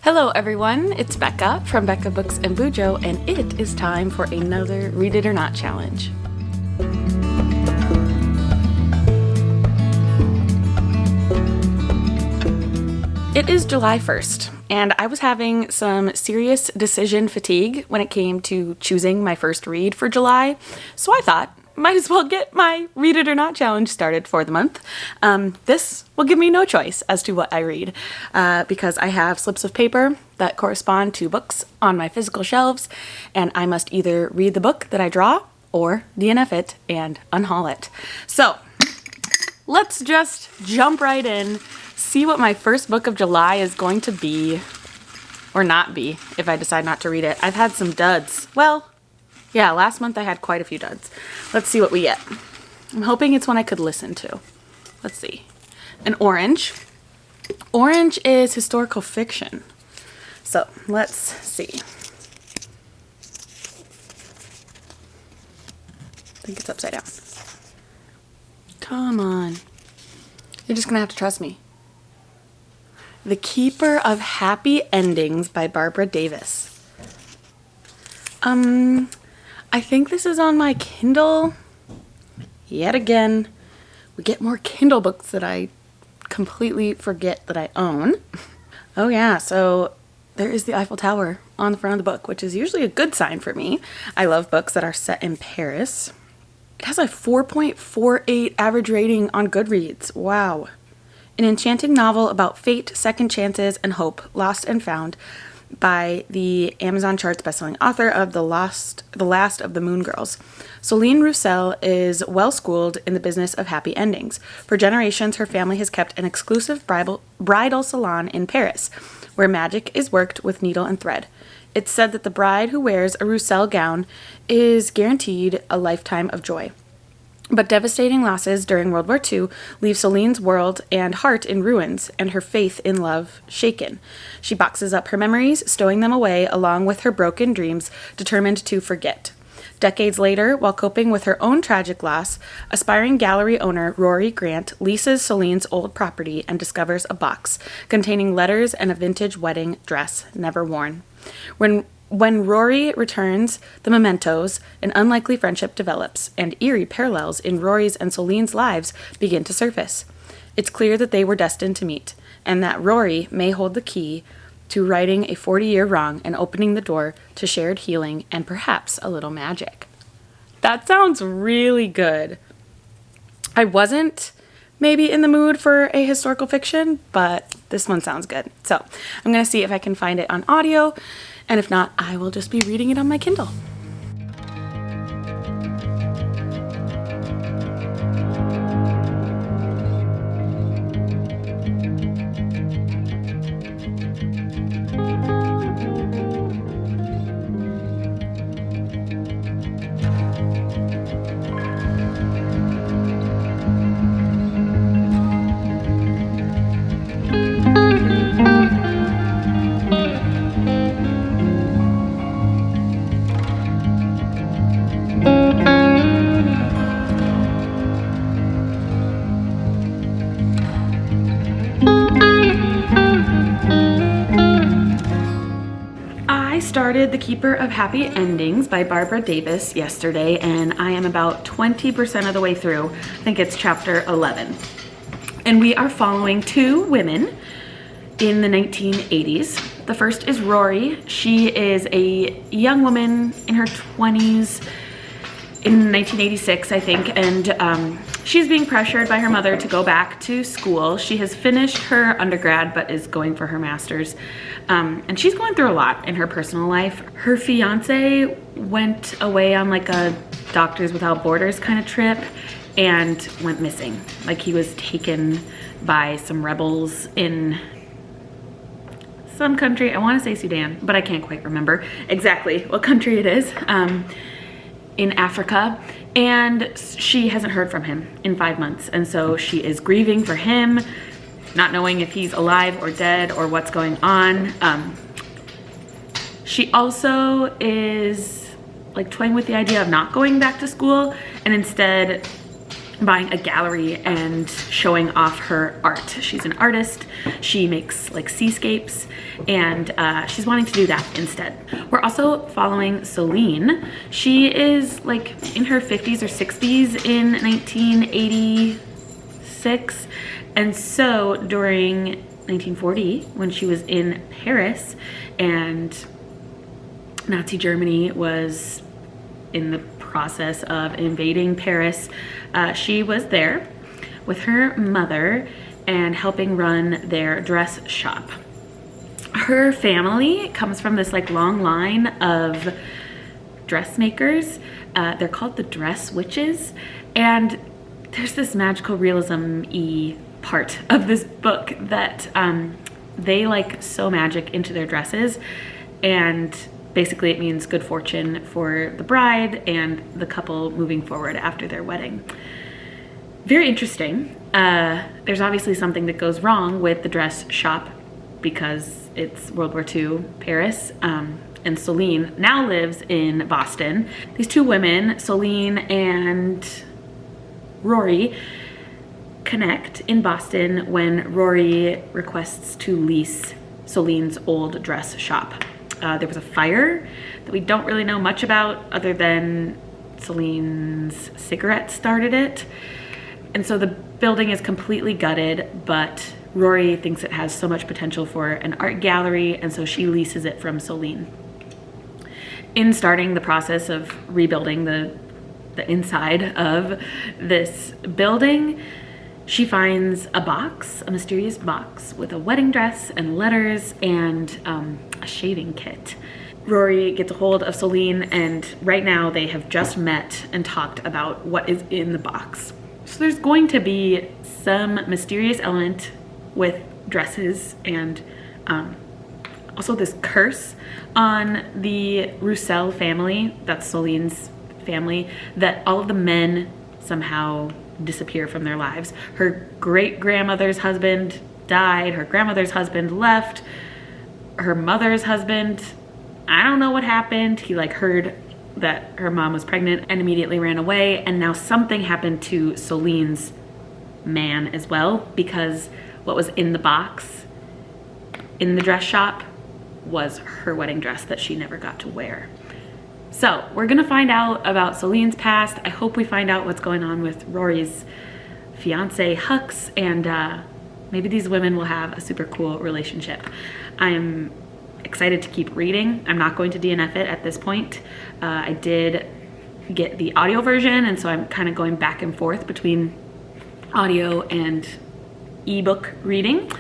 Hello everyone, it's Becca from Becca Books and Bujo, and it is time for another Read It or Not challenge. It is July 1st, and I was having some serious decision fatigue when it came to choosing my first read for July, so I thought, might as well get my Read It or Not challenge started for the month. This will give me no choice as to what I read because I have slips of paper that correspond to books on my physical shelves, and I must either read the book that I draw or DNF it and unhaul it. So let's just jump right in, see what my first book of July is going to be or not be if I decide not to read it. I've had some duds. Well, yeah, last month I had quite a few duds. Let's see what we get. I'm hoping it's one I could listen to. Let's see. An orange. Orange is historical fiction. So let's see. I think it's upside down. Come on. You're just gonna have to trust me. The Keeper of Happy Endings by Barbara Davis. I think this is on my Kindle. Yet again, we get more Kindle books that I completely forget that I own. Oh yeah, so there is the Eiffel Tower on the front of the book, which is usually a good sign for me. I love books that are set in Paris. It has a 4.48 average rating on Goodreads. Wow. An enchanting novel about fate, second chances, and hope, lost and found, by the Amazon charts bestselling author of The Last of the Moon Girls. Soline Roussel is well-schooled in the business of happy endings. For generations, her family has kept an exclusive bridal salon in Paris, where magic is worked with needle and thread. It's said that the bride who wears a Roussel gown is guaranteed a lifetime of joy. But devastating losses during World War II leave Soline's world and heart in ruins, and her faith in love shaken. She boxes up her memories, stowing them away along with her broken dreams, determined to forget. Decades later, while coping with her own tragic loss, aspiring gallery owner Rory Grant leases Soline's old property and discovers a box containing letters and a vintage wedding dress never worn. When Rory returns the mementos, an unlikely friendship develops, and eerie parallels in Rory's and Soline's lives begin to surface. It's clear that they were destined to meet, and that Rory may hold the key to righting a 40-year wrong and opening the door to shared healing and perhaps a little magic. That sounds really good. I wasn't maybe in the mood for a historical fiction, but this one sounds good. So I'm going to see if I can find it on audio. And if not, I will just be reading it on my Kindle. I started The Keeper of Happy Endings by Barbara Davis yesterday, and I am about 20% of the way through. I think it's chapter 11. And we are following two women in the 1980s. The first is Rory. She is a young woman in her 20s in 1986, I think, and she's being pressured by her mother to go back to school. She has finished her undergrad but is going for her master's, and she's going through a lot in her personal life. Her fiance went away on like a Doctors Without Borders kind of trip and went missing. Like, he was taken by some rebels in some country. I want to say Sudan, but I can't quite remember exactly what country it is. In Africa, and she hasn't heard from him in 5 months, and so she is grieving for him, not knowing if he's alive or dead or what's going on. She also is like toying with the idea of not going back to school and instead buying a gallery and showing off her art. She's an artist. She makes like seascapes, and she's wanting to do that instead. We're also following Celine. She is like in her 50s or 60s in 1986. And so during 1940, when she was in Paris and Nazi Germany was in the process of invading Paris, she was there with her mother and helping run their dress shop. Her family comes from this like long line of dressmakers. They're called the dress witches, and there's this magical realism-y part of this book that they like sew magic into their dresses, and basically it means good fortune for the bride and the couple moving forward after their wedding. Very interesting. There's obviously something that goes wrong with the dress shop because it's World War II Paris, and Celine now lives in Boston. These two women, Celine and Rory, connect in Boston when Rory requests to lease Celine's old dress shop. There was a fire that we don't really know much about other than Celine's cigarette started it. And so the building is completely gutted, but Rory thinks it has so much potential for an art gallery, and so she leases it from Celine. In starting the process of rebuilding the inside of this building, she finds a box, a mysterious box with a wedding dress and letters and a shaving kit. Rory gets a hold of Celine, and right now they have just met and talked about what is in the box. So there's going to be some mysterious element with dresses and also this curse on the Roussel family, that's Celine's family, that all of the men somehow disappear from their lives. Her great-grandmother's husband died, her grandmother's husband left, her mother's husband, I don't know what happened. He like heard that her mom was pregnant and immediately ran away, and now something happened to Celine's man as well, because what was in the box in the dress shop was her wedding dress that she never got to wear. So we're gonna find out about Celine's past. I hope we find out what's going on with Rory's fiance Hux, and maybe these women will have a super cool relationship. I'm excited to keep reading. I'm not going to DNF it at this point. I did get the audio version, and so I'm kind of going back and forth between audio and ebook reading.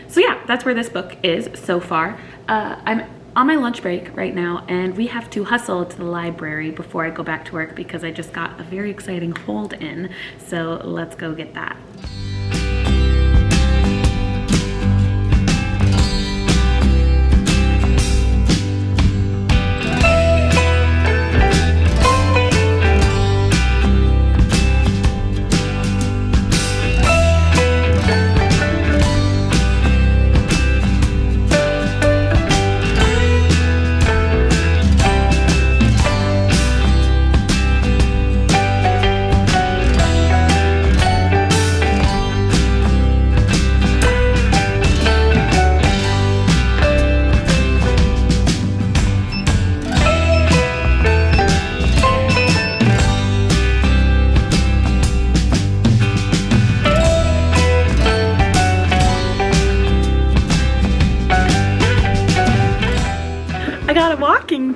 So yeah, that's where this book is so far. I'm on my lunch break right now, and we have to hustle to the library before I go back to work because I just got a very exciting hold in. So let's go get that.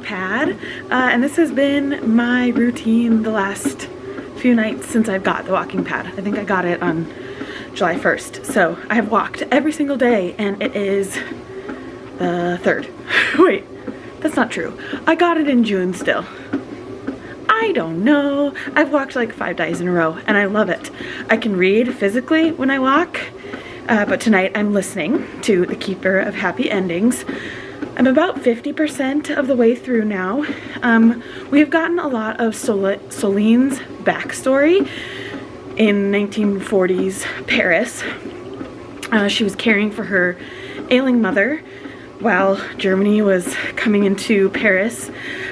Pad, and this has been my routine the last few nights since I've got the walking pad. I think I got it on July 1st, so I have walked every single day, and it is the 3rd. Wait, that's not true. I got it in June still. I don't know. I've walked like 5 days in a row, and I love it. I can read physically when I walk, but tonight I'm listening to The Keeper of Happy Endings. I'm about 50% of the way through now. We have gotten a lot of Celine's backstory in 1940s Paris. She was caring for her ailing mother while Germany was coming into Paris.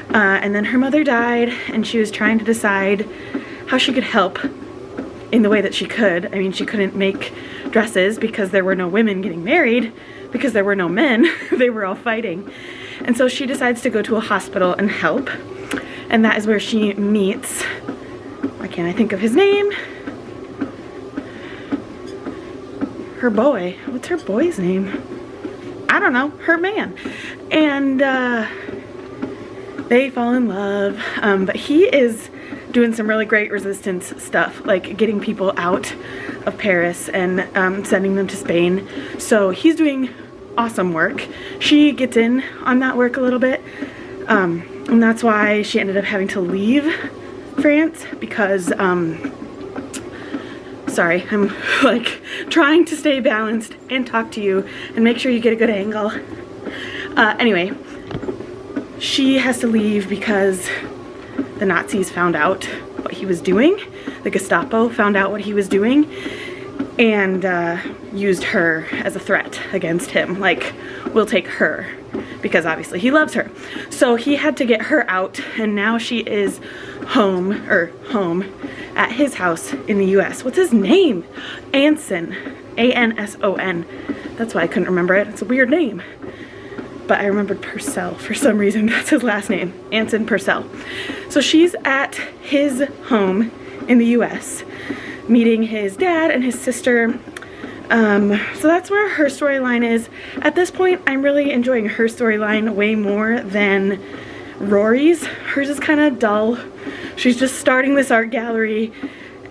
And then her mother died, and she was trying to decide how she could help in the way that she could. I mean, she couldn't make dresses because there were no women getting married, because there were no men. They were all fighting. And so she decides to go to a hospital and help. And that is where she meets, why can't I think of his name? Her boy. What's her boy's name? I don't know. Her man. And they fall in love. But he is doing some really great resistance stuff, like getting people out of Paris and sending them to Spain. So he's doing awesome work. She gets in on that work a little bit. And that's why she ended up having to leave France because, sorry, I'm like trying to stay balanced and talk to you and make sure you get a good angle. Anyway, she has to leave because the Nazis found out what he was doing. The Gestapo found out what he was doing and used her as a threat against him. Like, we'll take her, because obviously he loves her. So he had to get her out, and now she is home at his house in the US. What's his name? Anson. A-N-S-O-N. That's why I couldn't remember it. It's a weird name. But I remembered Purcell for some reason. That's his last name. Anson Purcell. So she's at his home in the US, meeting his dad and his sister. So that's where her storyline is. At this point, I'm really enjoying her storyline way more than Rory's. Hers is kind of dull. She's just starting this art gallery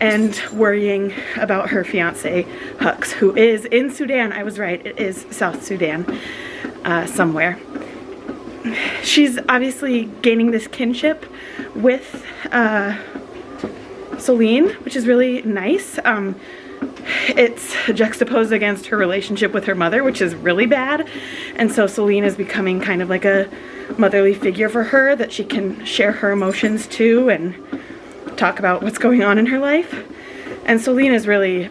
and worrying about her fiance, Hux, who is in Sudan. I was right, it is South Sudan, somewhere. She's obviously gaining this kinship with Celine, which is really nice. It's juxtaposed against her relationship with her mother, which is really bad. And so Celine is becoming kind of like a motherly figure for her that she can share her emotions to and talk about what's going on in her life. And Celine is really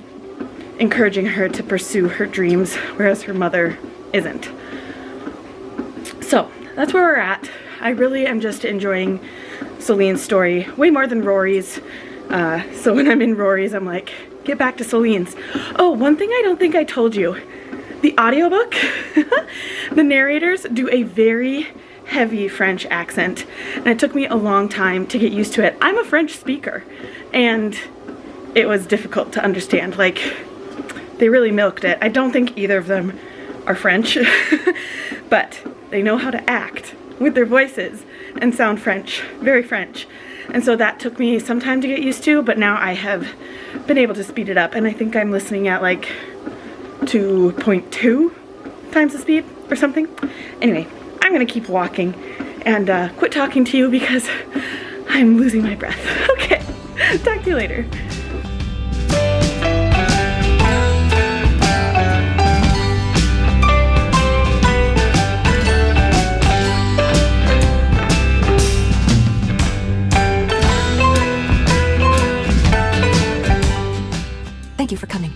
encouraging her to pursue her dreams, whereas her mother isn't. So that's where we're at. I really am just enjoying Celine's story way more than Rory's. So when I'm in Rory's, I'm like, get back to Celine's. Oh, one thing I don't think I told you. The audiobook, the narrators do a very heavy French accent, and it took me a long time to get used to it. I'm a French speaker, and it was difficult to understand. Like, they really milked it. I don't think either of them are French, but they know how to act with their voices and sound French, very French. And so that took me some time to get used to, but now I have been able to speed it up, and I think I'm listening at like 2.2 times the speed or something. Anyway, I'm gonna keep walking and quit talking to you because I'm losing my breath. Okay, talk to you later. Thank you for coming.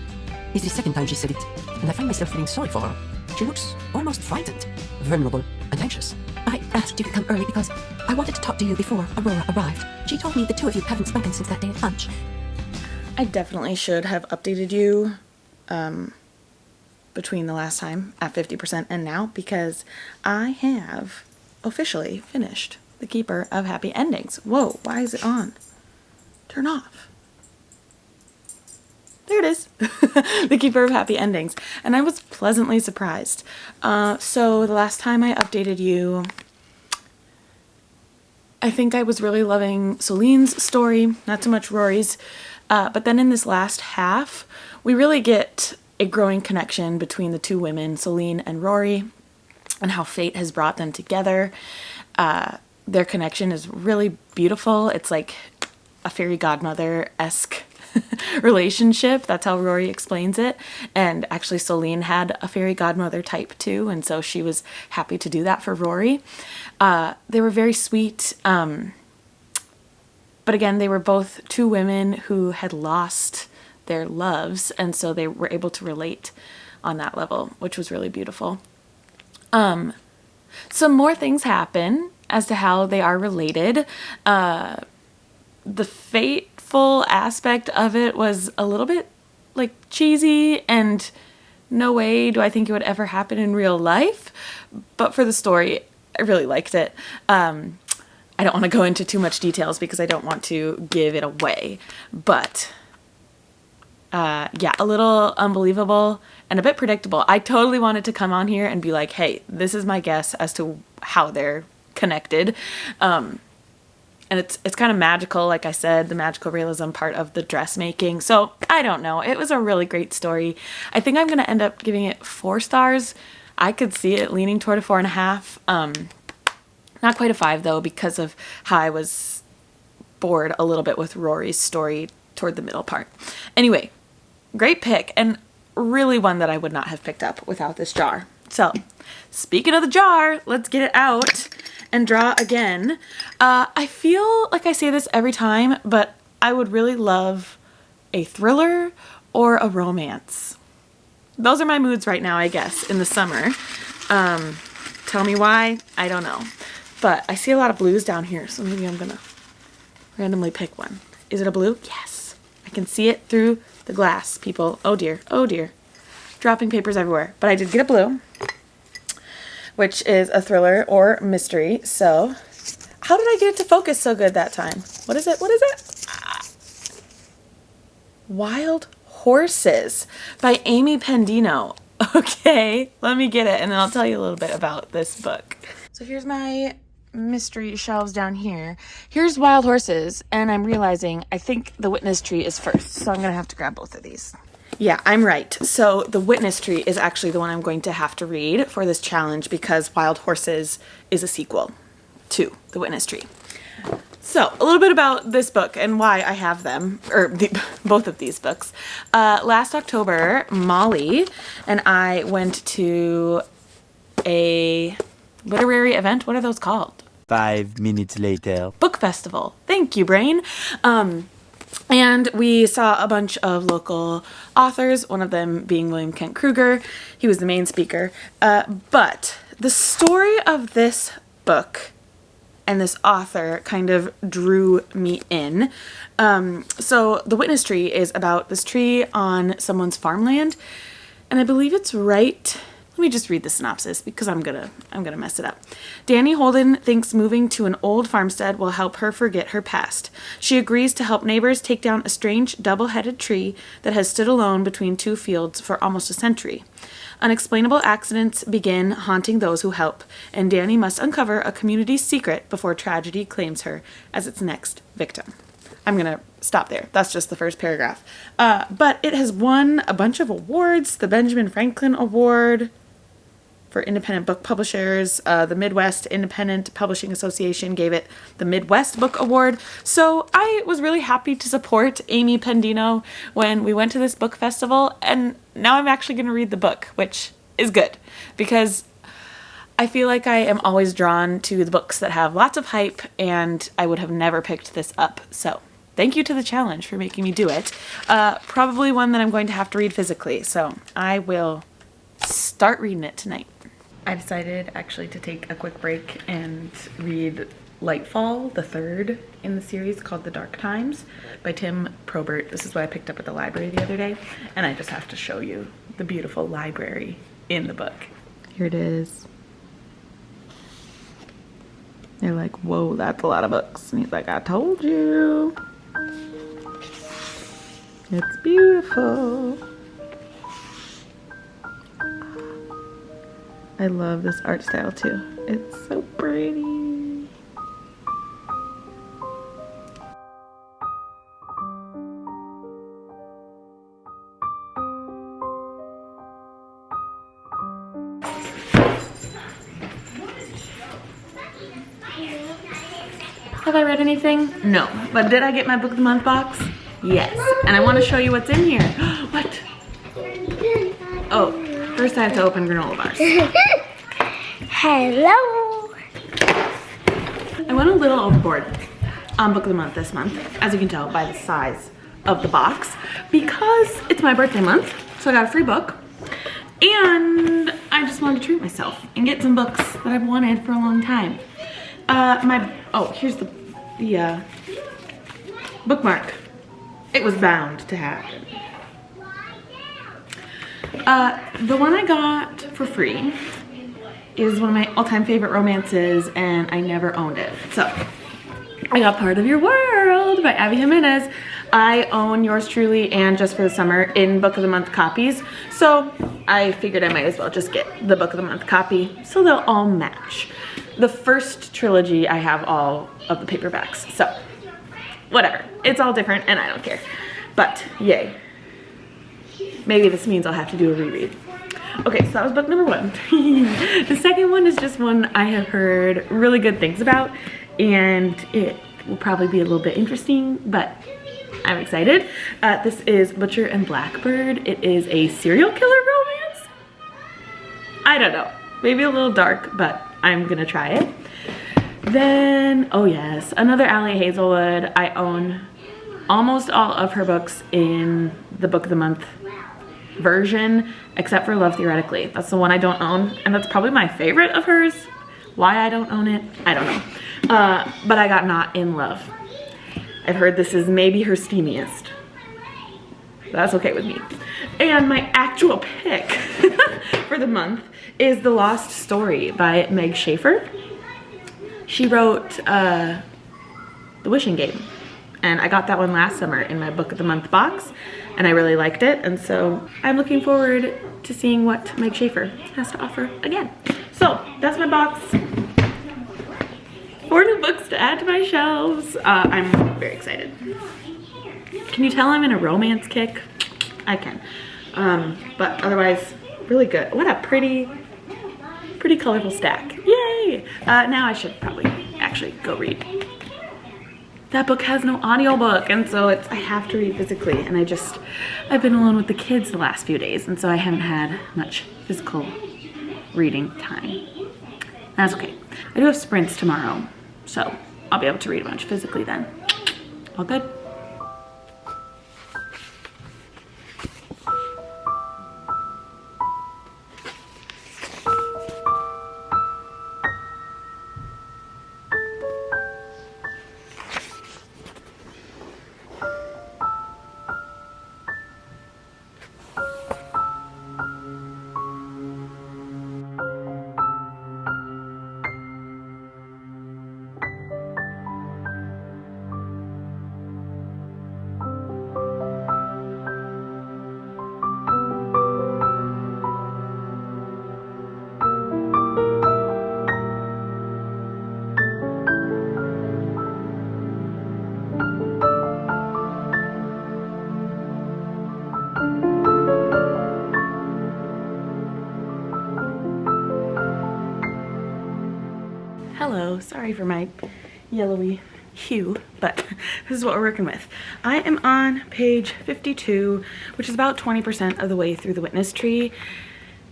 It's the second time she said it, and I find myself feeling sorry for her. She looks almost frightened, vulnerable, and anxious. I asked you to come early because I wanted to talk to you before Aurora arrived. She told me the two of you haven't spoken since that day at lunch. I definitely should have updated you between the last time at 50% and now, because I have officially finished The Keeper of Happy Endings. Whoa, why is it on? Turn off. There it is. The Keeper of Happy Endings. And I was pleasantly surprised. So the last time I updated you, I think I was really loving Celine's story, not so much Rory's. But then in this last half, we really get a growing connection between the two women, Celine and Rory, and how fate has brought them together. Their connection is really beautiful. It's like a fairy godmother-esque relationship. That's how Rory explains it. And actually Celine had a fairy godmother type too, and so she was happy to do that for Rory. They were very sweet, but again, they were both two women who had lost their loves, and so they were able to relate on that level, which was really beautiful. Some more things happen as to how they are related. The fate youthful aspect of it was a little bit like cheesy, and no way do I think it would ever happen in real life. But for the story, I really liked it. I don't want to go into too much details because I don't want to give it away. But yeah, a little unbelievable and a bit predictable. I totally wanted to come on here and be like, hey, this is my guess as to how they're connected. And it's kind of magical, like I said, the magical realism part of the dressmaking. So I don't know. It was a really great story. I think I'm going to end up giving it 4 stars. I could see it leaning toward a 4.5. Not quite a 5 though, because of how I was bored a little bit with Rory's story toward the middle part. Anyway, great pick, and really one that I would not have picked up without this jar. So, speaking of the jar, let's get it out and draw again. I feel like I say this every time, but I would really love a thriller or a romance. Those are my moods right now, I guess, in the summer. Tell me why, I don't know. But I see a lot of blues down here, so maybe I'm gonna randomly pick one. Is it a blue? Yes. I can see it through the glass, people. Oh dear, oh dear. Dropping papers everywhere. But I did get a blue, which is a thriller or mystery. So, how did I get it to focus so good that time? What is it? What is it? Wild Horses by Amy Pendino. Okay, let me get it and then I'll tell you a little bit about this book. So here's my mystery shelves down here. Here's Wild Horses, and I'm realizing I think The Witness Tree is first, so I'm gonna have to grab both of these. Yeah, I'm right. So The Witness Tree is actually the one I'm going to have to read for this challenge because Wild Horses is a sequel to The Witness Tree. So, a little bit about this book and why I have them, or both of these books. Last October, Molly and I went to a literary event. What are those called? 5 minutes later. Book festival. Thank you, brain. And we saw a bunch of local authors, one of them being William Kent Kruger. He was the main speaker. But the story of this book and this author kind of drew me in. So The Witness Tree is about this tree on someone's farmland. And I believe it's right... Let me just read the synopsis because I'm gonna mess it up. Danny Holden thinks moving to an old farmstead will help her forget her past. She agrees to help neighbors take down a strange double-headed tree that has stood alone between 2 fields for almost a century. Unexplainable accidents begin haunting those who help, and Danny must uncover a community's secret before tragedy claims her as its next victim. I'm gonna stop there. That's just the first paragraph. But it has won a bunch of awards. The Benjamin Franklin Award for independent book publishers. The Midwest Independent Publishing Association gave it the Midwest Book Award. So I was really happy to support Amy Pendino when we went to this book festival, and now I'm actually going to read the book, which is good because I feel like I am always drawn to the books that have lots of hype, and I would have never picked this up. So thank you to the challenge for making me do it. Probably one that I'm going to have to read physically, so I will start reading it tonight. I decided actually to take a quick break and read Lightfall, the third in the series called The Dark Times by Tim Probert. This is what I picked up at the library the other day, and I just have to show you the beautiful library in the book. Here it is. They're like, whoa, that's a lot of books. And he's like, I told you. It's beautiful. I love this art style too. It's so pretty. Have I read anything? No. But did I get my Book of the Month box? Yes. And I want to show you what's in here. What? Oh, first I have to open granola bars. Hello. I went a little overboard on Book of the Month this month, as you can tell by the size of the box, because it's my birthday month, so I got a free book, and I just wanted to treat myself and get some books that I've wanted for a long time. Here's the bookmark It was bound to happen. The one I got for free is one of my all-time favorite romances, and I never owned it. So I got Part of Your World by Abby Jimenez. I own Yours Truly and Just for the Summer in Book of the Month copies, so I figured I might as well just get the Book of the Month copy so they'll all match. The first trilogy, I have all of the paperbacks, so whatever. It's all different and I don't care, but yay. Maybe this means I'll have to do a reread. Okay, so that was book number 1. The second one is just one I have heard really good things about, and it will probably be a little bit interesting, but I'm excited. This is Butcher and Blackbird. It is a serial killer romance. I don't know, maybe a little dark, but I'm gonna try it. Then, oh yes, another Allie Hazelwood. I own almost all of her books in the Book of the Month version, except for Love Theoretically. That's the one I don't own, and that's probably my favorite of hers. Why I don't own it, I don't know. But I got Not in Love. I've heard this is maybe her steamiest. That's okay with me. And my actual pick for the month is The Lost Story by Meg Schaefer. She wrote The Wishing Game, and I got that one last summer in my Book of the Month box, and I really liked it, and so I'm looking forward to seeing what Meg Schaefer has to offer again. So that's my box. 4 new books to add to my shelves. I'm very excited. Can you tell I'm in a romance kick? I can. But otherwise, really good. What a pretty colorful stack. Yay! Now I should probably actually go read. That book has no audiobook, and so I have to read physically, and I've been alone with the kids the last few days, and so I haven't had much physical reading time. That's okay. I do have sprints tomorrow, so I'll be able to read a bunch physically then. All good. Hello, sorry for my yellowy hue, but this is what we're working with. I am on page 52, which is about 20% of the way through the witness tree,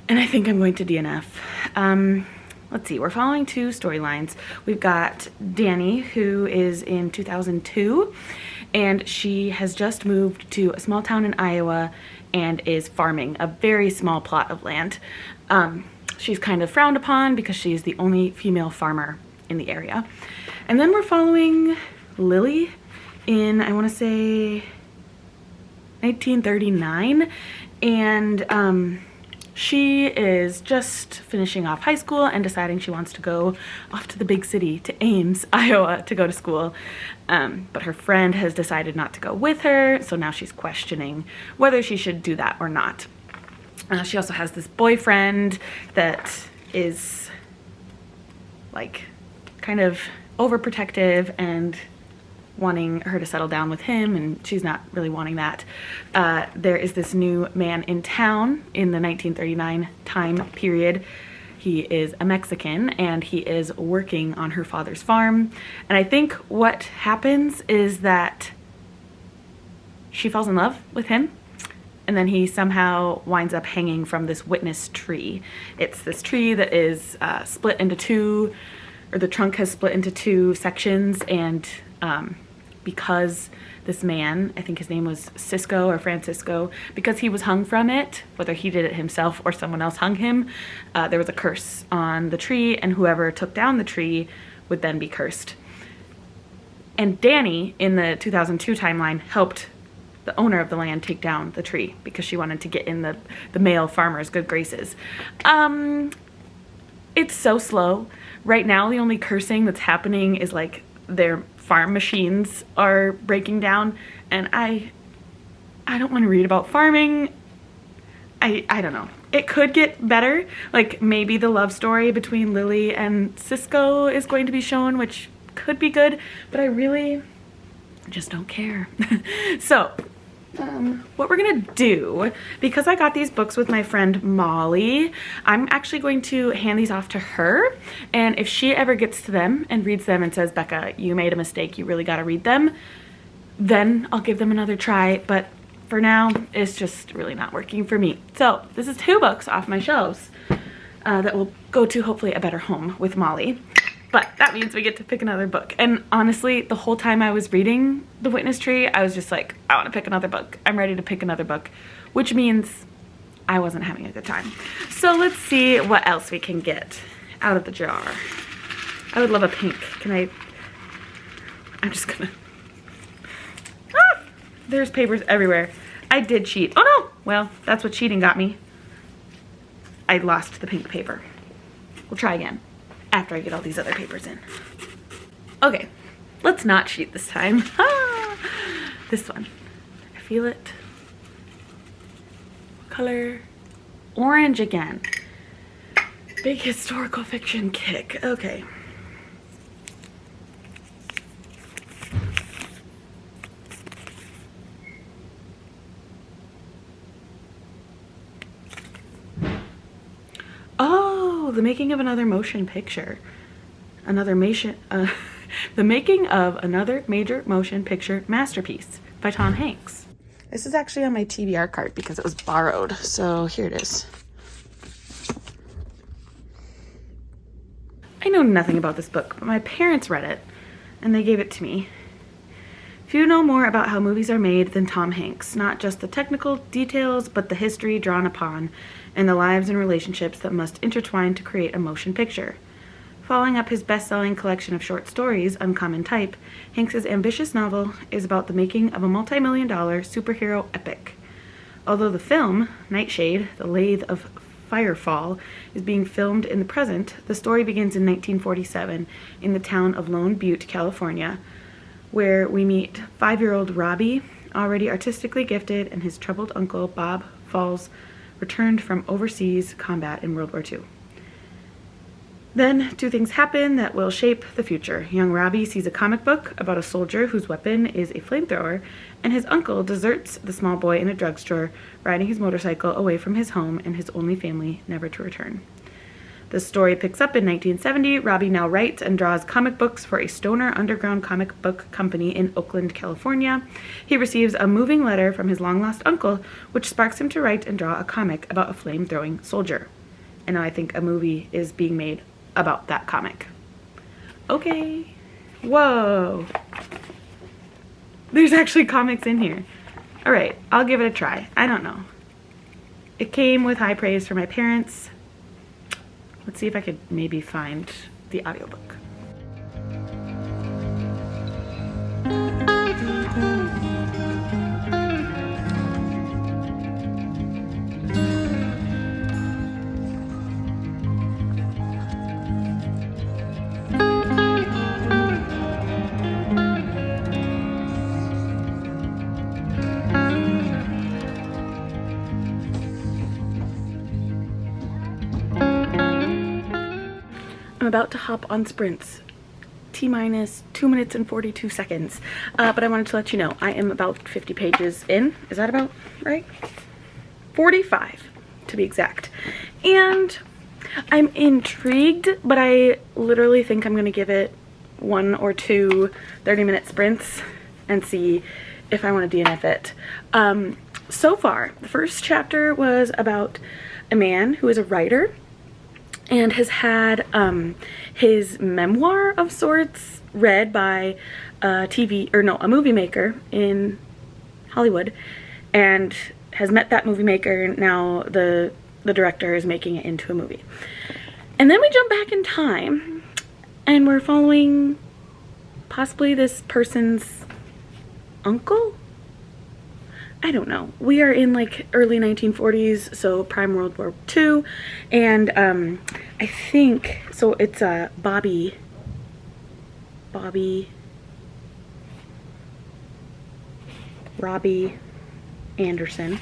and I think I'm going to DNF. Let's see, we're following 2 storylines. We've got Danny, who is in 2002, and she has just moved to a small town in Iowa and is farming a very small plot of land. She's kind of frowned upon because she's the only female farmer in the area. And then we're following Lily in, I want to say, 1939, and she is just finishing off high school and deciding she wants to go off to the big city, to Ames, Iowa, to go to school. But her friend has decided not to go with her, so now she's questioning whether she should do that or not. She also has this boyfriend that is like kind of overprotective and wanting her to settle down with him, and she's not really wanting that. There is this new man in town in the 1939 time period. He is a Mexican and he is working on her father's farm. And I think what happens is that she falls in love with him, and then he somehow winds up hanging from this witness tree. It's this tree that is split into 2, or the trunk has split into 2 sections, and because this man, I think his name was Cisco or Francisco, because he was hung from it, whether he did it himself or someone else hung him, there was a curse on the tree, and whoever took down the tree would then be cursed. And Danny, in the 2002 timeline, helped the owner of the land take down the tree because she wanted to get in the male farmer's good graces. It's so slow. Right now, the only cursing that's happening is like their farm machines are breaking down, and I don't want to read about farming. I don't know. It could get better. Like maybe the love story between Lily and Cisco is going to be shown, which could be good, but I really just don't care. So what we're gonna do, because I got these books with my friend Molly, I'm actually going to hand these off to her, and if she ever gets to them and reads them and says, Becca, you made a mistake, you really gotta read them, then I'll give them another try. But for now, it's just really not working for me. So this is 2 books off my shelves that will go to hopefully a better home with Molly. But that means we get to pick another book. And honestly, the whole time I was reading The Witness Tree, I was just like, I want to pick another book. I'm ready to pick another book, which means I wasn't having a good time. So let's see what else we can get out of the jar. I would love a pink. I'm just gonna, there's papers everywhere. I did cheat. Oh no! Well, that's what cheating got me. I lost the pink paper. We'll try again after I get all these other papers in. Okay, let's not cheat this time. This one. I feel it. What color? Orange again. Big historical fiction kick. Okay. Oh, the making of another motion picture. The making of another major motion picture masterpiece by Tom Hanks. This is actually on my TBR card because it was borrowed. So here it is. I know nothing about this book, but my parents read it and they gave it to me. Few know more about how movies are made than Tom Hanks, not just the technical details, but the history drawn upon and the lives and relationships that must intertwine to create a motion picture. Following up his best-selling collection of short stories, Uncommon Type, Hanks's ambitious novel is about the making of a multi-million-dollar superhero epic. Although the film, Nightshade, The Lathe of Firefall, is being filmed in the present, the story begins in 1947 in the town of Lone Butte, California, where we meet 5-year-old Robbie, already artistically gifted, and his troubled uncle, Bob Falls, returned from overseas combat in World War II. Then 2 things happen that will shape the future. Young Robbie sees a comic book about a soldier whose weapon is a flamethrower, and his uncle deserts the small boy in a drugstore, riding his motorcycle away from his home and his only family, never to return. The story picks up in 1970. Robbie now writes and draws comic books for a stoner underground comic book company in Oakland, California. He receives a moving letter from his long-lost uncle, which sparks him to write and draw a comic about a flame-throwing soldier. And now I think a movie is being made about that comic. Okay. Whoa. There's actually comics in here. All right, I'll give it a try. I don't know. It came with high praise from my parents. Let's see if I could maybe find the audiobook. I'm about to hop on sprints. T-minus 2 minutes and 42 seconds. But I wanted to let you know, I am about 50 pages in. Is that about right? 45 to be exact. And I'm intrigued, but I literally think I'm gonna give it 1 or 2 30-minute sprints and see if I want to DNF it. So far, the first chapter was about a man who is a writer and has had his memoir of sorts read by a movie maker in Hollywood, and has met that movie maker. Now the director is making it into a movie. And then we jump back in time and we're following possibly this person's uncle. I don't know. We are in like early 1940s, so prime World War II, and I think so. It's Robbie Anderson,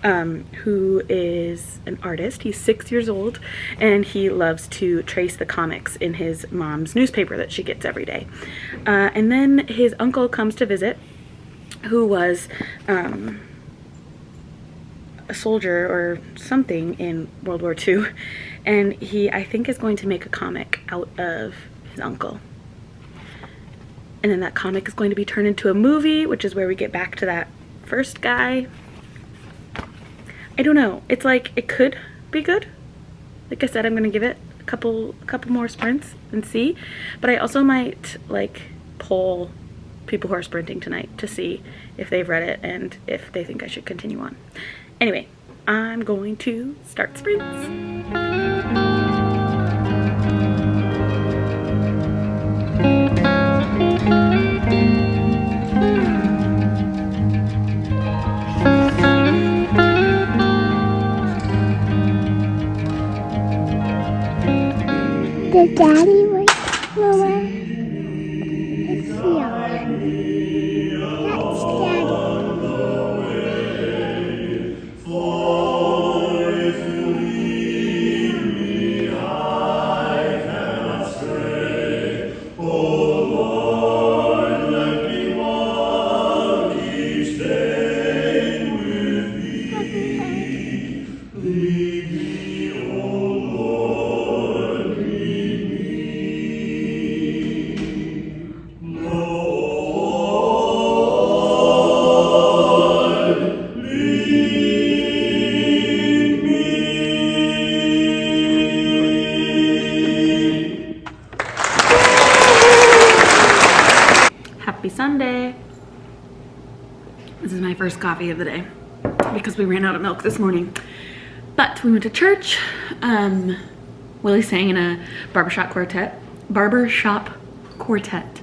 who is an artist. He's 6 years old, and he loves to trace the comics in his mom's newspaper that she gets every day. And then his uncle comes to visit, who was a soldier or something in World War II, and he, I think, is going to make a comic out of his uncle. And then that comic is going to be turned into a movie, which is where we get back to that first guy. I don't know. It's like, it could be good. Like I said, I'm going to give it a couple more sprints and see. But I also might like poll people who are sprinting tonight to see if they've read it and if they think I should continue on. Anyway, I'm going to start sprints. Did Daddy wait, Mama? Let's see. That's Happy Sunday. This is my first coffee of the day because we ran out of milk this morning. But we went to church. Willie sang in a barbershop quartet. It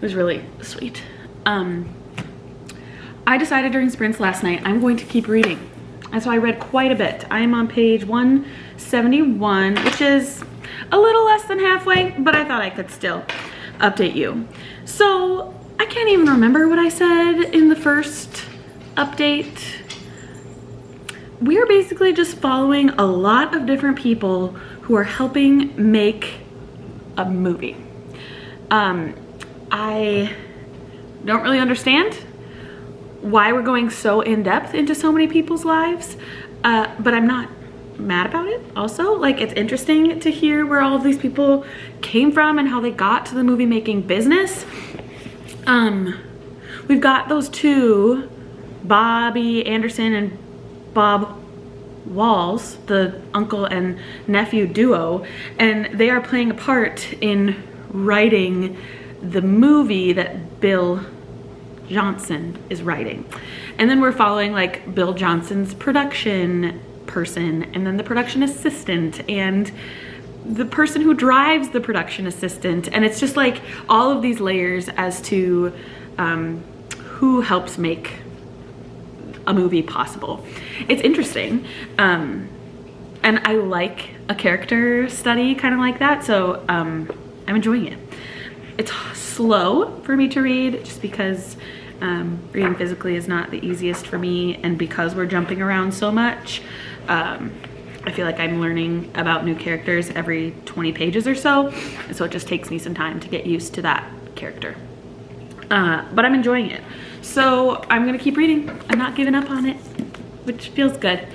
was really sweet. I decided during sprints last night I'm going to keep reading. And so I read quite a bit. I am on page 171, which is a little less than halfway, but I thought I could still update you. So I can't even remember what I said in the first update. We're basically just following a lot of different people who are helping make a movie. I don't really understand why we're going so in depth into so many people's lives, but I'm not mad about it also. Like, it's interesting to hear where all of these people came from and how they got to the movie making business. We've got those two, Bobby Anderson and Bob Walls, the uncle and nephew duo, and they are playing a part in writing the movie that Bill Johnson is writing. And then we're following like Bill Johnson's production person, and then the production assistant, and the person who drives the production assistant, and it's just like all of these layers as to who helps make a movie possible. It's interesting, and I like a character study kind of like that, so I'm enjoying it. It's slow for me to read just because reading physically is not the easiest for me, and because we're jumping around so much, I feel like I'm learning about new characters every 20 pages or so, and so it just takes me some time to get used to that character. But I'm enjoying it. So I'm gonna keep reading. I'm not giving up on it, which feels good.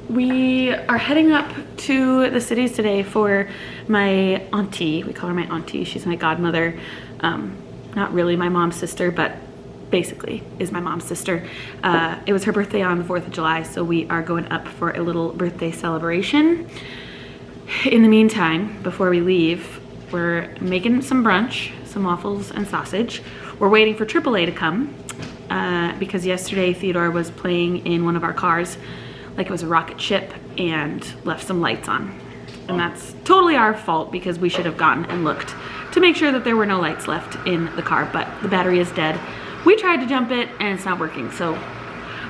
We are heading up to the cities today for my auntie. We call her my auntie. She's my godmother. Not really my mom's sister, but basically is my mom's sister. It was her birthday on the 4th of July, so we are going up for a little birthday celebration. In the meantime, before we leave, we're making some brunch, some waffles and sausage. We're waiting for AAA to come because yesterday Theodore was playing in one of our cars like it was a rocket ship and left some lights on. And that's totally our fault because we should have gone and looked to make sure that there were no lights left in the car, but the battery is dead. We tried to jump it and it's not working, so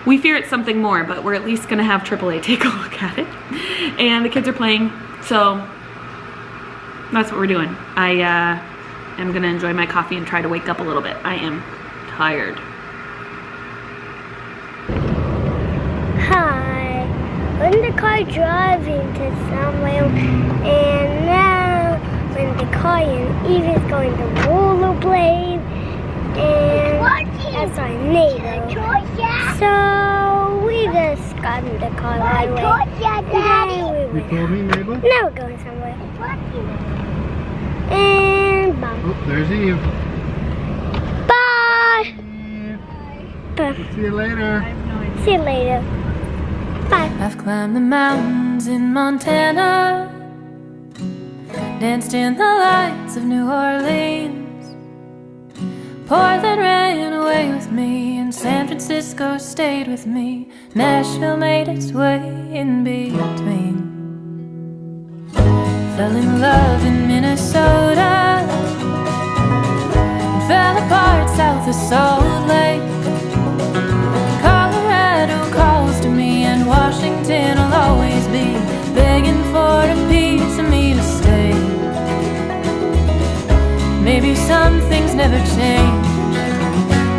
we fear it's something more, but we're at least gonna have AAA take a look at it. And the kids are playing, so that's what we're doing. I am gonna enjoy my coffee and try to wake up a little bit. I am tired. Hi. We're in the car driving to somewhere, and now we're in the car and Eva's going to rollerblade, and that's our neighbor. So we just got in the car right away. You told me, Mabel? Now we're going somewhere. And bye. Oh, there's Eve. Bye. Bye. See you later. See you later. Bye. I've climbed the mountains in Montana, danced in the lights of New Orleans. Portland ran away with me, and San Francisco stayed with me. Nashville made its way in between. Fell in love in Minnesota, and fell apart south of Salt Lake. Colorado calls to me, and Washington will always be begging for a piece of me to stay. Maybe some things never change,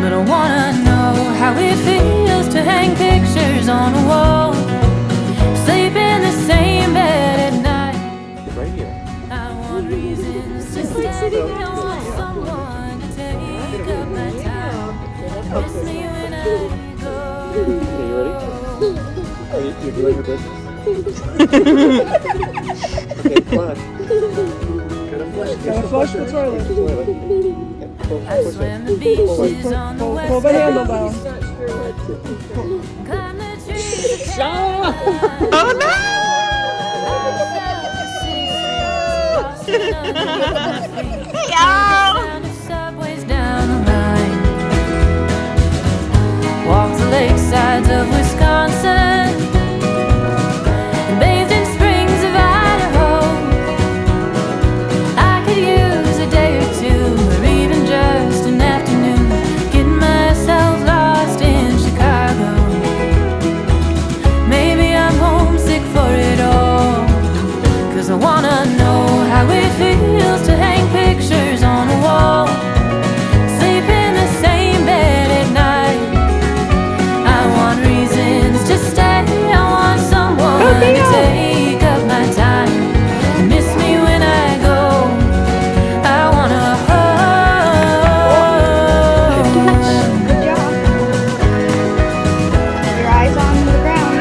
but I wanna know how it feels to hang pictures on a wall, sleep in the same bed at night. Right here. I want reasons to stay. I want someone to take up my time. Miss me when I go. Okay, you ready? You're doing your business. Okay, flush. Gotta flush the toilet. I swam the beaches on the west coast. Climb the trees. Oh no! Sound of subways down the line. Walk the lakesides of Wisconsin, and bathed in springs of Idaho. I could use a day or two, or even just an afternoon, getting myself lost in Chicago. Maybe I'm homesick for it all, 'cause I wanna know how it feels to hang pictures on a wall, sleep in the same bed at night. I want reasons to stay. I want someone to take up my time and miss me when I go. I wanna hold. Good job. Your eyes on the ground.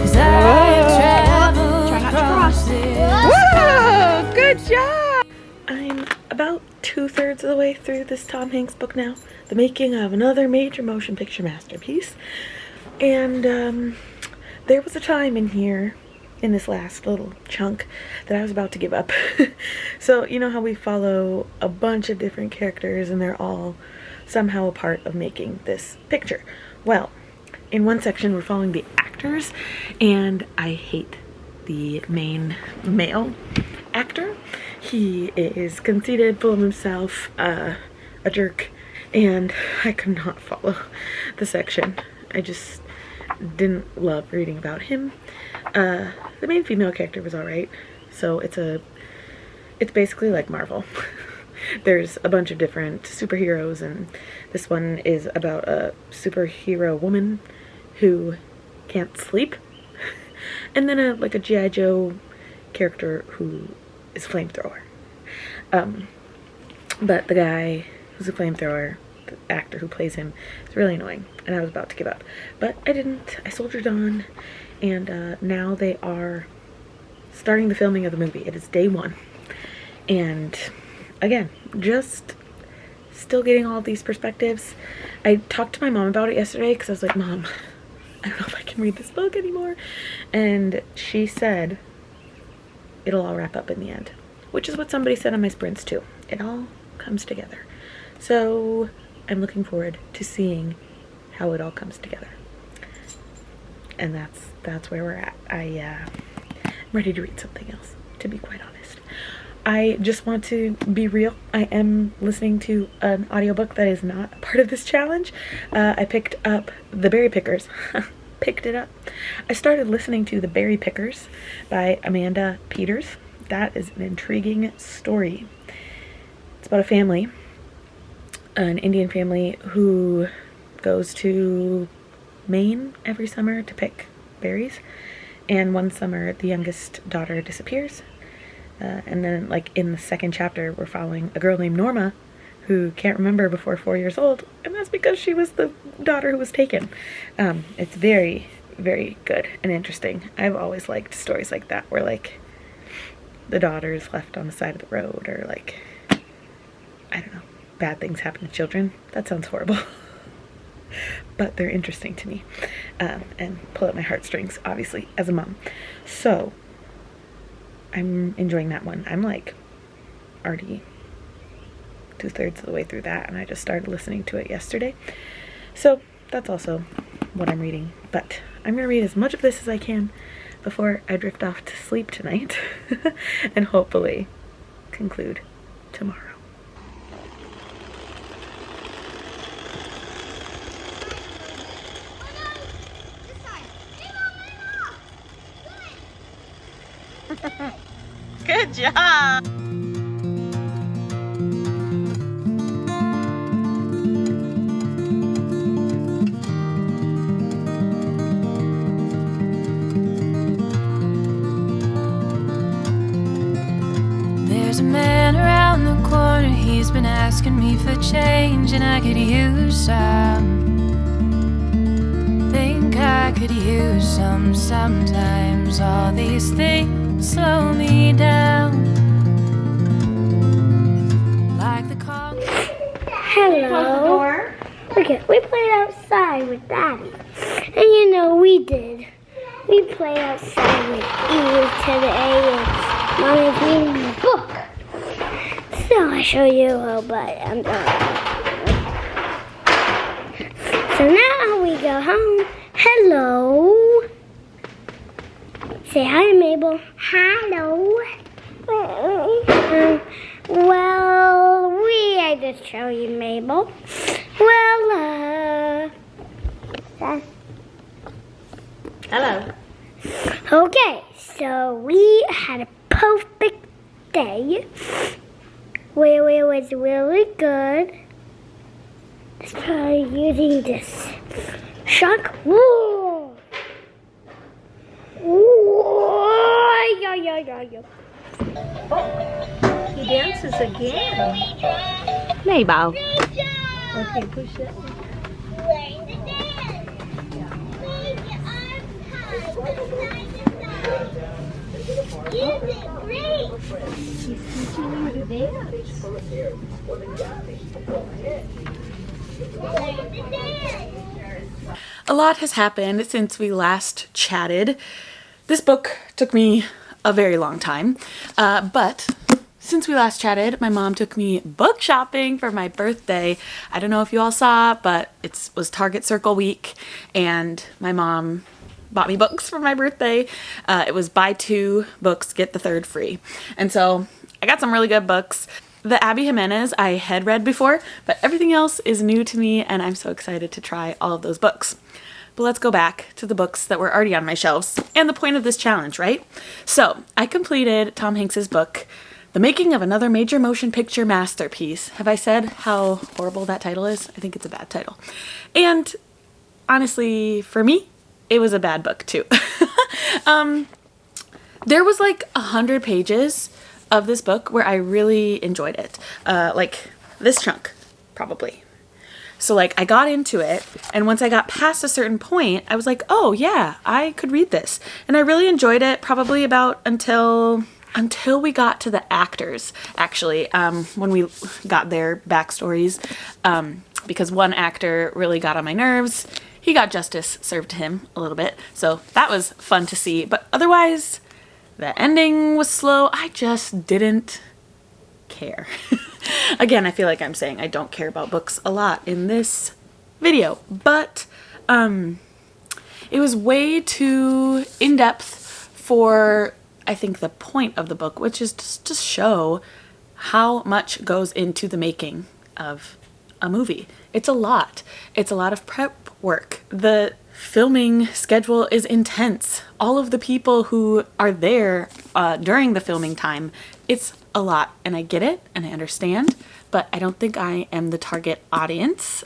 'Cause I traveled Try not to across cross. this Whoa! Good job! I'm about 2/3 of the way through this Tom Hanks book now. The Making of Another Major Motion Picture Masterpiece. And there was a time in here, in this last little chunk, that I was about to give up. So you know how we follow a bunch of different characters and they're all somehow a part of making this picture. Well, in one section we're following the actors, and I hate the main male actor. He is conceited, full of himself, a jerk, and I could not follow the section. I just didn't love reading about him. The main female character was alright, so it's basically like Marvel. There's a bunch of different superheroes, and this one is about a superhero woman who can't sleep, and then a G.I. Joe character who is a flamethrower. But the guy who's a flamethrower, the actor who plays him, is really annoying, and I was about to give up. But I didn't. I soldiered on, and now they are starting the filming of the movie. It is day 1. And again, just still getting all these perspectives. I talked to my mom about it yesterday because I was like, Mom, I don't know if I can read this book anymore. And she said it'll all wrap up in the end, which is what somebody said on my sprints too. It all comes together. So I'm looking forward to seeing how it all comes together. And that's where we're at. I'm ready to read something else, to be quite honest. I just want to be real. I am listening to an audiobook that is not part of this challenge. I picked up The Berry Pickers. Picked it up. I started listening to The Berry Pickers by Amanda Peters. That is an intriguing story. It's about a family, an Indian family who goes to Maine every summer to pick berries. And one summer, the youngest daughter disappears. And then, like, in the second chapter, we're following a girl named Norma who can't remember before 4 years old. And that's because she was the daughter who was taken. It's very, very good and interesting. I've always liked stories like that where, like, the daughter is left on the side of the road or, like, I don't know, bad things happen to children. That sounds horrible. But they're interesting to me and pull at my heartstrings, obviously, as a mom. So I'm enjoying that one. I'm like already 2/3 of the way through that, and I just started listening to it yesterday. So that's also what I'm reading. But I'm going to read as much of this as I can before I drift off to sleep tonight and hopefully conclude tomorrow. Good job! There's a man around the corner, he's been asking me for change, and I could use some. Think I could use some sometimes. All these things slow me down. Like the car. Hello. Okay, we played outside with Daddy. And you know, we did. We played outside with Eve today, and Mommy's reading the book. So I show you a but I'm done. So now we go home. Hello. Say hi, Mabel. Hello. I just show you, Mabel. Hello. Okay, so we had a perfect day where it was really good. Started using this shark. Whoa! Whoa! Yo, yo, yo, yo. He dances again. Mabel. Okay, push that one. He's teaching you to dance. A lot has happened since we last chatted. This book took me a very long time, but since we last chatted, my mom took me book shopping for my birthday. I don't know if you all saw, but it was Target Circle Week, and my mom bought me books for my birthday. It was buy 2 books, get the 3rd free. And so I got some really good books. The Abby Jimenez I had read before, but everything else is new to me, and I'm so excited to try all of those books. But let's go back to the books that were already on my shelves and the point of this challenge, right? So I completed Tom Hanks's book, The Making of Another Major Motion Picture Masterpiece. Have I said how horrible that title is? I think it's a bad title. And honestly, for me, it was a bad book too. There was like 100 pages of this book where I really enjoyed it. Like this chunk, probably. So like I got into it, and once I got past a certain point, I was like, oh yeah, I could read this. And I really enjoyed it probably about until we got to the actors, actually, when we got their backstories, because one actor really got on my nerves. He got justice served to him a little bit, so that was fun to see. But otherwise, the ending was slow. I just didn't care. Again, I feel like I'm saying I don't care about books a lot in this video, but it was way too in-depth for I think, the point of the book, which is just to show how much goes into the making of a movie. It's a lot. It's a lot of prep work. The filming schedule is intense. All of the people who are there during the filming time, it's a lot. And I get it and I understand, but I don't think I am the target audience.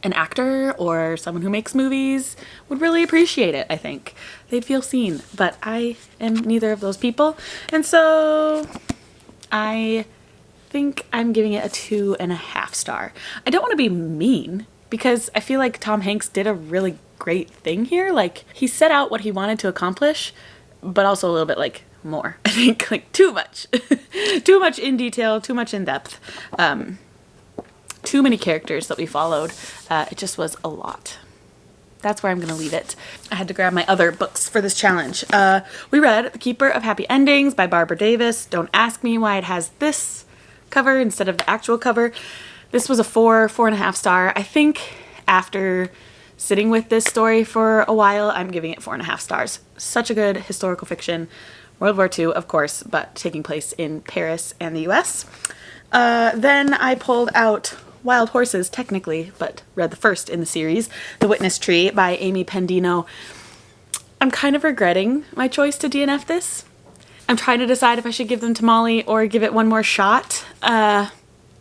An actor or someone who makes movies would really appreciate it, I think. They'd feel seen, but I am neither of those people. And so I think I'm giving it a 2.5 star. I don't want to be mean because I feel like Tom Hanks did a really great thing here. Like, he set out what he wanted to accomplish, but also a little bit like more. I think like too much. Too much in detail, too much in depth. Too many characters that we followed. It just was a lot. That's where I'm going to leave it. I had to grab my other books for this challenge. We read The Keeper of Happy Endings by Barbara Davis. Don't ask me why it has this cover instead of the actual cover. This was a 4.5 star. I think after sitting with this story for a while, I'm giving it 4.5 stars. Such a good historical fiction. World War II, of course, but taking place in Paris and the US. Then I pulled out Wild Horses, technically, but read the first in the series, The Witness Tree by Amy Pendino. I'm kind of regretting my choice to DNF this. I'm trying to decide if I should give them to Molly or give it one more shot. I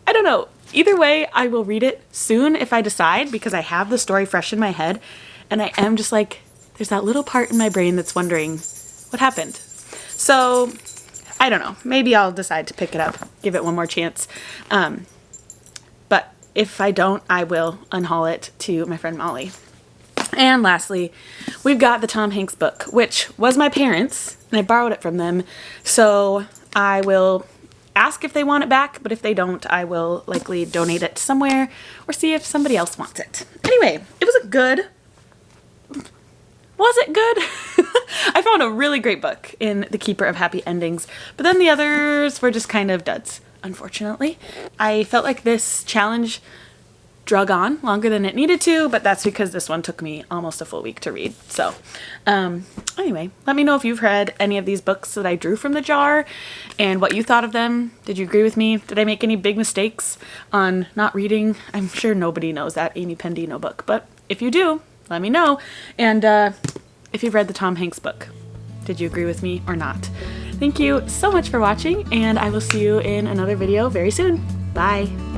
don't know. Either way, I will read it soon if I decide, because I have the story fresh in my head, and I am just like, there's that little part in my brain that's wondering what happened. So I don't know. Maybe I'll decide to pick it up, give it one more chance. But if I don't, I will unhaul it to my friend Molly. And lastly, we've got the Tom Hanks book, which was my parents', and I borrowed it from them. So I will ask if they want it back, but if they don't, I will likely donate it somewhere or see if somebody else wants it. Anyway, it was a good... Was it good? I found a really great book in The Keeper of Happy Endings, but then the others were just kind of duds, unfortunately. I felt like this challenge drug on longer than it needed to, but that's because this one took me almost a full week to read. So anyway, let me know if you've read any of these books that I drew from the jar and what you thought of them. Did you agree with me? Did I make any big mistakes on not reading? I'm sure nobody knows that Amy Pendino book, but if you do, let me know. And if you've read the Tom Hanks book, did you agree with me or not? Thank you so much for watching, and I will see you in another video very soon. Bye.